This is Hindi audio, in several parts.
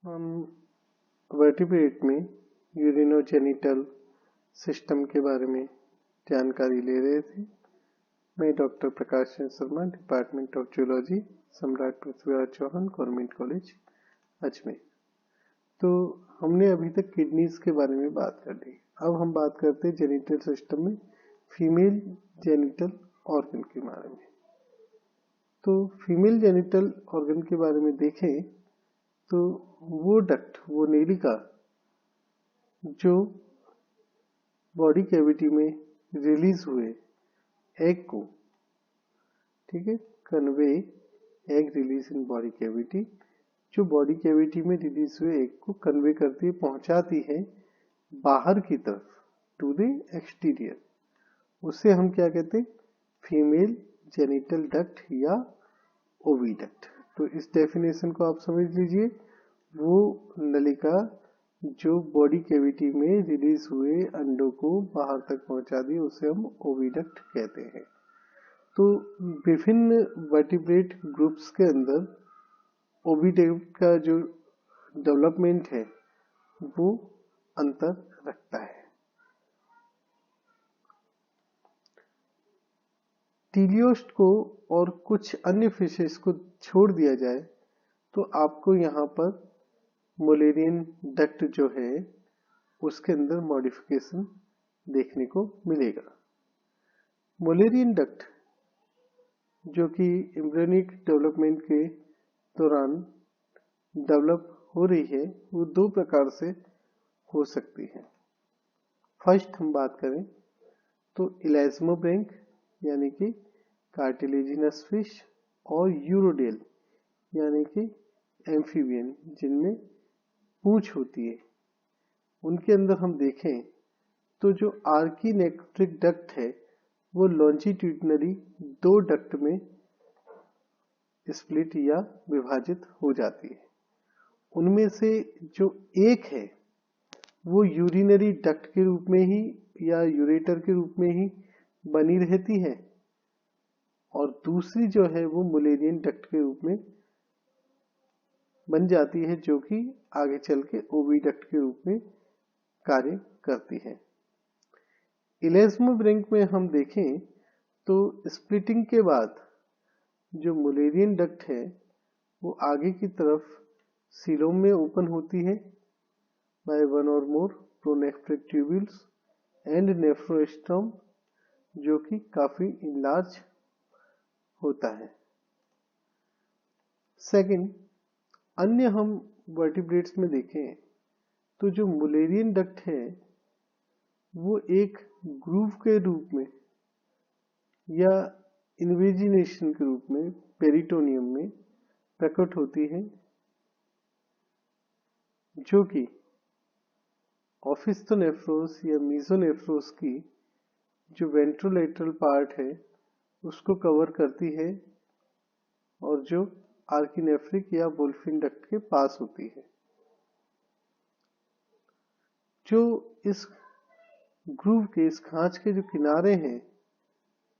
हम वर्टिब्रेट में यूरिनोजेनिटल सिस्टम के बारे में जानकारी ले रहे थे। मैं doctor Prakash Chandra Sharma, department of zoology, सम्राट पृथ्वीराज चौहान, गवर्नमेंट कॉलेज अजमेर। तो हमने अभी तक किडनीज के बारे में बात कर ली। अब हम बात करते हैं जेनिटल सिस्टम में फीमेल जेनिटल ऑर्गन के बारे में। तो फीमेल जेनिटल ऑर्गन के बारे में देखें तो वो डक्ट, वो नेलिका जो बॉडी कैविटी में रिलीज हुए एग को, ठीक है, convey egg release in body cavity, जो बॉडी कैविटी में रिलीज हुए एग को कन्वे करती है, पहुंचाती है बाहर की तरफ, टू द एक्सटीरियर, उसे हम क्या कहते हैं? फीमेल जेनिटल डक्ट या ओविडक्ट। तो इस डेफिनेशन को आप समझ लीजिए। वो नलिका जो बॉडी कैविटी में रिलीज हुए अंडों को बाहर तक पहुंचा दी, उसे हम ओविडक्ट कहते हैं। तो विभिन्न वर्टिब्रेट ग्रुप्स के अंदर ओविडक्ट का जो डेवलपमेंट है वो अंतर रखता है। टीलियोस्ट को और कुछ अन्य फिशेस को छोड़ दिया जाए तो आपको यहाँ पर मुलेरियन डक्ट जो है उसके अंदर मॉडिफिकेशन देखने को मिलेगा। मुलेरियन डक्ट जो कि एम्ब्रियोनिक डेवलपमेंट के दौरान डेवलप हो रही है, वो दो प्रकार से हो सकती है। फर्स्ट हम बात करें तो इलास्मोब्रैंक यानी कि कार्टिलेजिनस फिश और यूरोडेल यानी कि एम्फीबियन जिनमें पूंछ होती है, उनके अंदर हम देखें तो जो आर्कीनेक्ट्रिक डक्ट है वो लॉन्जिट्यूडनली दो डक्ट में स्प्लिट या विभाजित हो जाती है। उनमें से जो एक है वो यूरिनरी डक्ट के रूप में ही या यूरेटर के रूप में ही बनी रहती है, और दूसरी जो है वो मुलेरियन डक्ट के रूप में बन जाती है, जो कि आगे चल के ओविडक्ट के रूप में कार्य करती है। इलास्मोब्रैंक में हम देखें तो स्प्लिटिंग के बाद जो मुलेरियन डक्ट है वो आगे की तरफ सीलोम में ओपन होती है बाय वन और मोर प्रोनेफ्रिक ट्यूब्यूल्स एंड नेफ्रोस्टोम, जो कि काफी इनलार्ज होता है। सेकंड, अन्य हम वर्टिब्रेट्स में देखें तो जो मुलेरियन डक्ट है वो एक ग्रूव के रूप में या इन्वेजिनेशन के रूप में पेरिटोनियम में प्रकट होती है, जो कि ऑफिस्थोनेफ्रोस या मीजोनेफ्रोस की जो वेंट्रोलेटरल पार्ट है उसको कवर करती है और जो आर्किनेफ्रिक या वुल्फिन डक्ट के पास होती है। जो इस ग्रूव के, इस खांच के जो किनारे हैं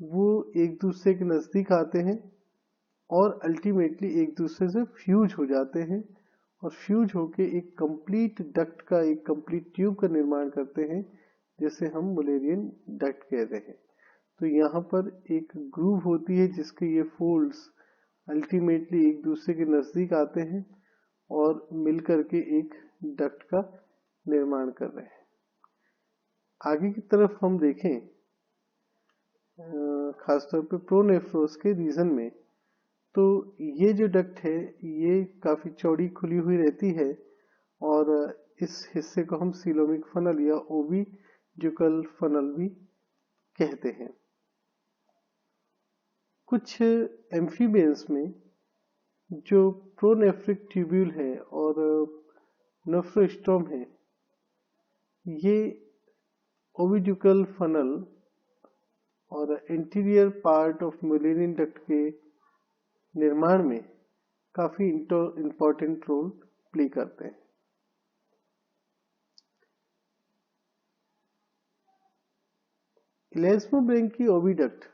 वो एक दूसरे के नजदीक आते हैं और अल्टीमेटली एक दूसरे से फ्यूज हो जाते हैं, और फ्यूज होके एक कंप्लीट डक्ट का, एक कंप्लीट ट्यूब का निर्माण करते हैं, जिसे हम मुलेरियन डक्ट कहते हैं। तो यहाँ पर एक ग्रूव होती है जिसके ये फोल्ड्स अल्टीमेटली एक दूसरे के नजदीक आते हैं और मिलकर के एक डक्ट का निर्माण कर रहे हैं। आगे की तरफ हम देखें खासतौर पे प्रोनेफ्रोस के रीजन में, तो ये जो डक्ट है ये काफी चौड़ी खुली हुई रहती है और इस हिस्से को हम सीलोमिक फनल या ओविड्यूकल फनल भी कहते हैं। कुछ एम्फीबियंस में जो प्रोनेफ्रिक ट्यूब्यूल है और नेफ्रोस्टोम है, ये ओविड्यूकल फनल और interior part of Mullerian duct के निर्माण में काफी इंपॉर्टेंट रोल प्ले करते हैं। इलास्मोब्रैंक की ओविडक्ट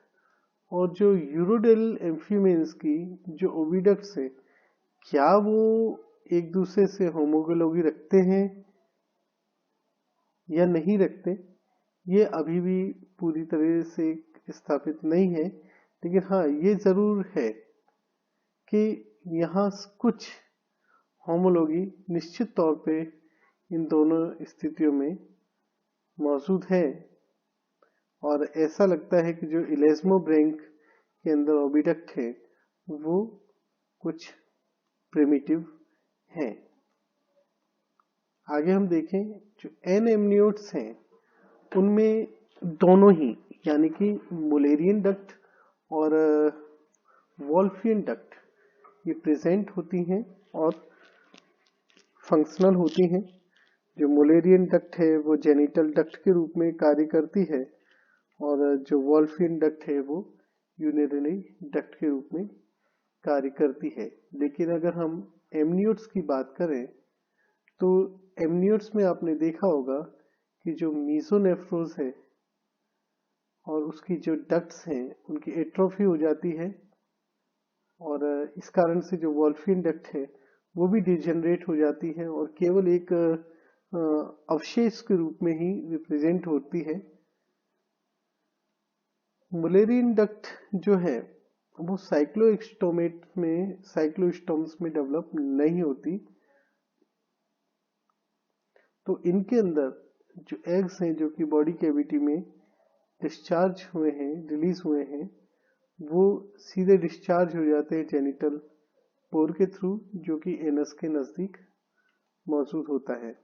और जो यूरोडेल एम्फीबियंस की जो ओविडक्ट्स है, क्या वो एक दूसरे से होमोलोगी रखते हैं या नहीं रखते, ये अभी भी पूरी तरह से स्थापित नहीं है। लेकिन हाँ, ये जरूर है कि यहाँ कुछ होमोलोगी निश्चित तौर पे इन दोनों स्थितियों में मौजूद है। और ऐसा लगता है कि जो इलेस्मोब्रेंक के अंदर ओविडक्ट है वो कुछ प्रिमिटिव है। आगे हम देखें, जो एनेमनियोट्स हैं उनमें दोनों ही, यानी कि मुलेरियन डक्ट और वोल्फियन डक्ट ये प्रेजेंट होती हैं और फंक्शनल होती हैं। जो मुलेरियन डक्ट है वो जेनिटल डक्ट के रूप में कार्य करती है और जो वोल्फियन डक्ट है वो यूरिनरी डक्ट के रूप में कार्य करती है। लेकिन अगर हम एमनियोट्स की बात करें तो एमनियोट्स में आपने देखा होगा कि जो मीसोनेफ्रोज है और उसकी जो डक्ट्स हैं उनकी एट्रोफी हो जाती है और इस कारण से जो वोल्फियन डक्ट है वो भी डिजेनरेट हो जाती है और केवल एक अवशेष के रूप में ही रिप्रेजेंट होती है। मुलेरियन डक्ट जो है वो साइक्लोस्टोम्स में डेवलप नहीं होती। तो इनके अंदर जो एग्स हैं जो कि बॉडी कैविटी में डिस्चार्ज हुए हैं, रिलीज हुए हैं, वो सीधे डिस्चार्ज हो जाते हैं जेनिटल पोर के थ्रू, जो कि एनस के नजदीक मौजूद होता है।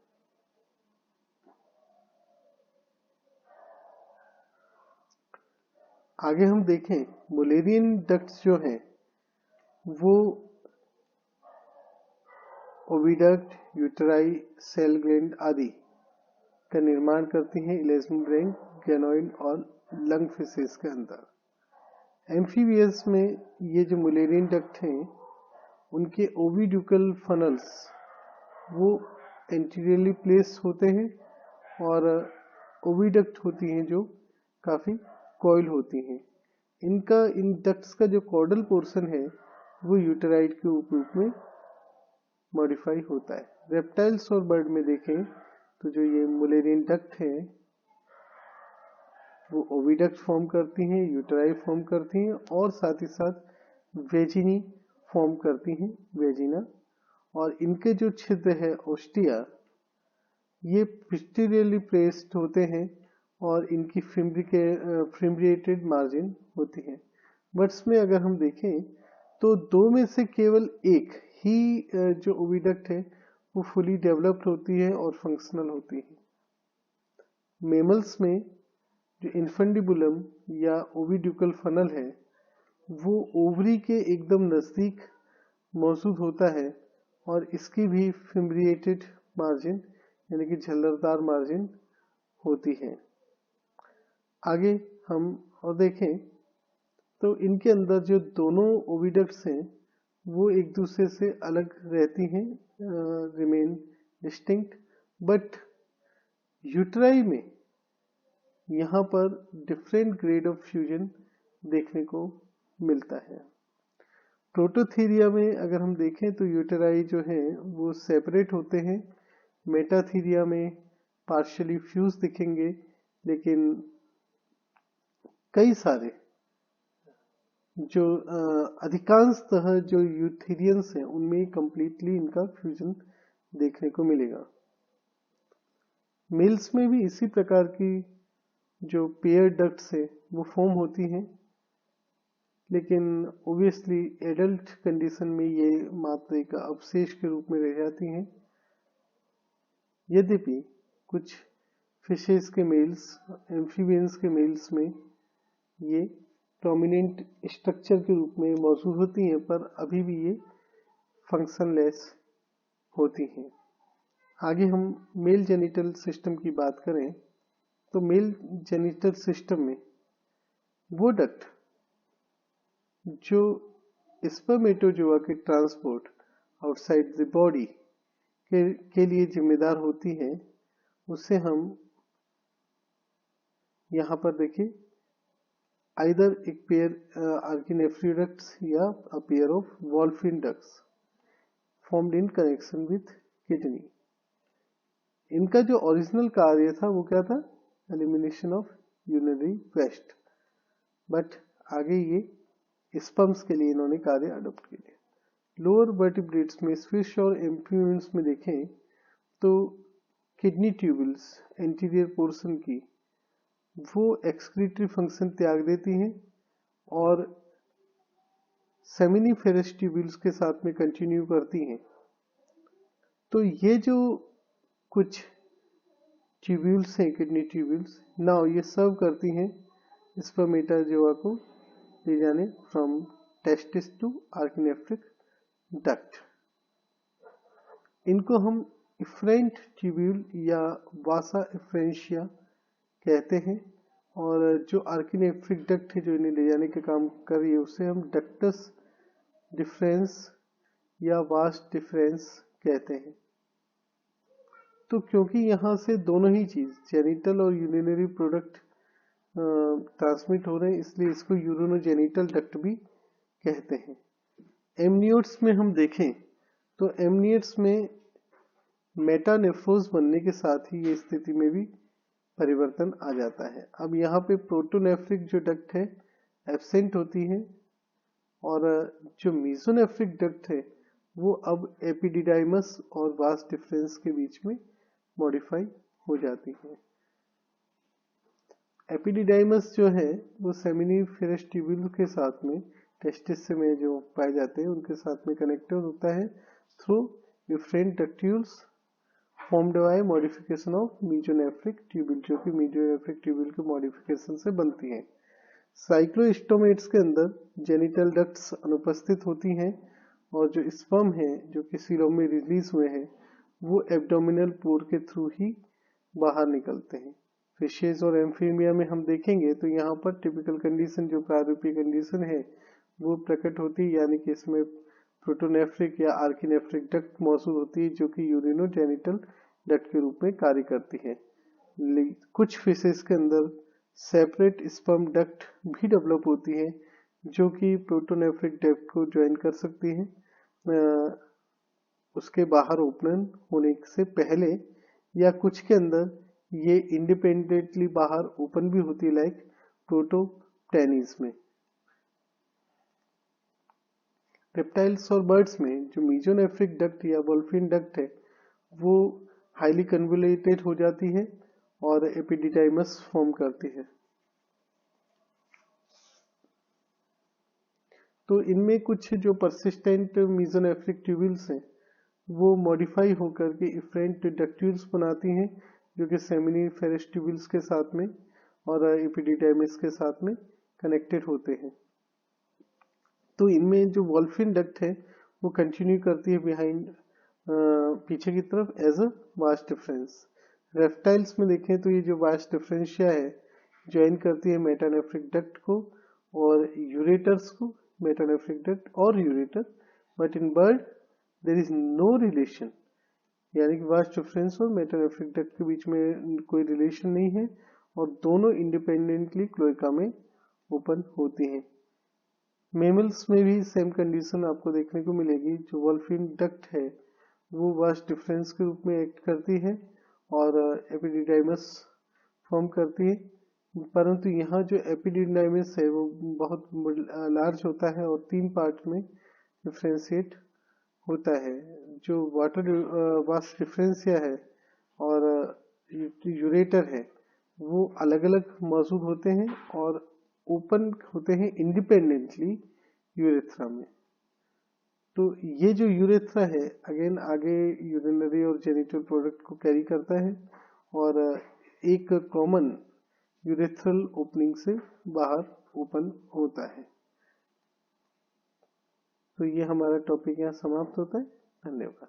आगे हम देखें, मुलेरियन डक्ट्स जो हैं वो ओविडक्ट, यूटेराई, सेल ग्लैंड आदि का निर्माण करती हैं इलेस्मोब्रेंक, गैनोइड और लंग फिशेस के अंदर। एम्फीबियस में ये जो मुलेरियन डक्ट हैं उनके ओविड्यूकल फनल्स वो एंटीरियरली प्लेस होते हैं और ओविडक्ट होती हैं जो काफी कॉइल होती हैं। इन डक्ट्स का जो कॉर्डल पोर्शन है वो यूटेराइड के रूप में मॉडिफाई होता है। रेप्टाइल्स और बर्ड में देखें तो जो ये मुलेरियन डक्ट है वो ओविडक्ट फॉर्म करती हैं, यूटेराई फॉर्म करती हैं और साथ ही साथ वेजिनी फॉर्म करती हैं, वेजिना। और इनके जो छिद्र है ओस्टिया, ये पोस्टीरियरली प्लेस्ड होते हैं और इनकी फिम्ब्रिएटेड मार्जिन होती है। बर्ड्स में अगर हम देखें तो दो में से केवल एक ही जो ओविडक्ट है वो फुली डेवलप्ड होती है और फंक्शनल होती है। मेमल्स में जो इन्फेंडिबुलम या ओविड्यूकल फनल है वो ओवरी के एकदम नजदीक मौजूद होता है और इसकी भी फिम्ब्रिएटेड मार्जिन यानी कि झल्लरदार मार्जिन होती है। आगे हम और देखें तो इनके अंदर जो दोनों ओविडक्ट्स हैं वो एक दूसरे से अलग रहती हैं, रिमेन डिस्टिंक्ट। बट यूटेराई में यहाँ पर डिफरेंट ग्रेड ऑफ फ्यूजन देखने को मिलता है। प्रोटोथीरिया में अगर हम देखें तो यूटेराई जो है वो सेपरेट होते हैं। मेटाथीरिया में पार्शियली फ्यूज दिखेंगे, लेकिन कई सारे जो अधिकांशतः जो यूथेरियंस हैं उनमें कंप्लीटली इनका फ्यूजन देखने को मिलेगा। मेल्स में भी इसी प्रकार की जो पेयर डक्ट्स है वो फॉर्म होती हैं, लेकिन ओबियसली एडल्ट कंडीशन में ये मात्र एक अवशेष के रूप में रह जाती हैं। यद्यपि कुछ फिशेस के मेल्स, एम्फीबियंस के मेल्स में ये प्रोमिनेंट स्ट्रक्चर के रूप में मौजूद होती हैं, पर अभी भी ये फंक्शनलेस होती हैं। आगे हम मेल जेनिटल सिस्टम की बात करें तो मेल जेनिटल सिस्टम में वो डक्ट जो स्पर्मेटोजोआ के ट्रांसपोर्ट आउटसाइड द बॉडी के लिए जिम्मेदार होती है, उससे हम यहाँ पर देखिए आइदर एक पेयर आर्किनेफ्री डक्ट्स या a pair of Wolffian ducts. formed in connection with kidney. इनका जो ओरिजिनल कार्य था वो क्या था? Elimination of urinary waste, but आगे ये स्पर्म्स के लिए इन्होंने कार्य अडॉप्ट किए। लोअर वर्टिब्रेट्स में फिश और एम्फिबियंस में देखें तो किडनी ट्यूबल्स एंटीरियर पोर्शन की वो एक्सक्रीटरी फंक्शन त्याग देती हैं और सेमिनिफेरस ट्यूबल्स के साथ में कंटिन्यू करती हैं। तो ये जो कुछ ट्यूब्यूल्स हैं, किडनी ट्यूब्यूल्स, नाउ ये सर्व करती हैं स्पर्मेटाजोआ को ले जाने फ्रॉम टेस्टिस टू आर्किनेफ्रिक डक्ट। इनको हम इफ्रेंट ट्यूब्यूल या वासा इफ्रेंशिया कहते हैं, और जो आर्किनेफ्रिक डक्ट है जो इन्हें ले जाने के काम कर रही है उसे हम डक्टस डिफरेंस या वास डिफरेंस कहते हैं। तो क्योंकि यहाँ से दोनों ही चीज जेनिटल और यूरिनरी प्रोडक्ट ट्रांसमिट हो रहे हैं, इसलिए इसको यूरिनोजेनिटल डक्ट भी कहते हैं। एमनियोट्स में हम देखें तो एमनियोट्स में मेटानेफ्रोज बनने के साथ ही ये स्थिति में भी परिवर्तन आ जाता है। अब यहाँ पे प्रोटोनेफ्रिक जो डक्ट है एब्सेंट होती है, और जो मीजोनेफ्रिक डक्ट है वो अब एपिडिडाइमस और वास डिफरेंस के बीच में मॉडिफाई हो जाती है। एपिडिडाइमस जो है वो सेमिनिफेरस ट्यूब्यूल के साथ में टेस्टिस में जो पाए जाते हैं उनके साथ में कनेक्टेड होता है through different ductules formed by modification of mesonephric tubule, जो कि मीजोनेफ्रिक ट्यूब्यूल के मॉडिफिकेशन से बनती हैं। साइक्लोस्टोमेट्स के अंदर जेनिटल डक्ट्स अनुपस्थित होती हैं, और जो स्पर्म है जो कि सीरम में रिलीज हुए हैं वो एब्डोमिनल पोर के थ्रू ही बाहर निकलते हैं। फिशेज और एम्फीबिया में हम देखेंगे तो यहाँ पर टिपिकल कंडीशन जो प्रारूपीय कंडीशन है वो प्रकट होती है, यानी कि इसमें प्रोटोनेफ्रिक या आर्किनेफ्रिक डक्ट मौजूद होती है जो कि यूरिनोजेनिटल डक्ट के रूप में कार्य करती है। कुछ फिशेज के अंदर सेपरेट स्पर्म डक्ट भी डेवलप होती है जो कि प्रोटोनेफ्रिक डक्ट को ज्वाइन कर सकती है उसके बाहर ओपन होने से पहले, या कुछ के अंदर ये इंडिपेंडेंटली बाहर ओपन भी होती है लाइक प्रोटोप्टेनिस में। रेप्टाइल्स और बर्ड्स में जो मीजोनेफ्रिक डक्ट या वोल्फिन डक्ट है वो हाईली कन्वोल्यूटेड हो जाती है और एपिडिडाइमस फॉर्म करती है। तो इनमें कुछ जो परसिस्टेंट मीजोनेफ्रिक ट्यूब्यूल्स हैं वो मॉडिफाई होकर के इफ्रेंट डक्ट्यूल्स बनाती हैं जो कि सेमिनिफेरस ट्यूब्यूल्स के साथ में और एपिडिडाइमस के साथ में कनेक्टेड होते हैं। तो इनमें जो वोल्फिन डक्ट है वो कंटिन्यू करती है बिहाइंड पीछे की तरफ as a vas deferens. Reptiles में देखें तो ये जो वास डिफरेंशिया है ज्वाइन करती है मेटानेफ्रिक डक्ट को और यूरेटर्स को, मेटानेफ्रिक डक्ट और ureter, but in bird there is no relation, यानी कि वास डिफरेंस और मेटानेफ्रिक डक्ट के बीच में कोई रिलेशन नहीं है और दोनों इंडिपेंडेंटली क्लोएका में ओपन होती हैं। मेमल्स में भी सेम कंडीशन आपको देखने को मिलेगी। जो वोल्फिन डक्ट है वो वास डिफरेंस के रूप में एक्ट करती है और एपिडिडाइमस फॉर्म करती है, परंतु यहाँ जो एपिडिडाइमस है वो बहुत लार्ज होता है और 3 पार्ट में डिफ्रेंशिएट होता है। जो वाटर वास डिफरेंशिया है और यूरेटर है वो अलग अलग मौजूद होते हैं और ओपन होते हैं इंडिपेंडेंटली यूरेथ्रा में। तो ये जो यूरेथ्रा है अगेन आगे यूरिनरी और जेनिटल प्रोडक्ट को कैरी करता है और एक कॉमन यूरेथ्रल ओपनिंग से बाहर ओपन होता है। तो ये हमारा टॉपिक यहाँ समाप्त होता है। धन्यवाद।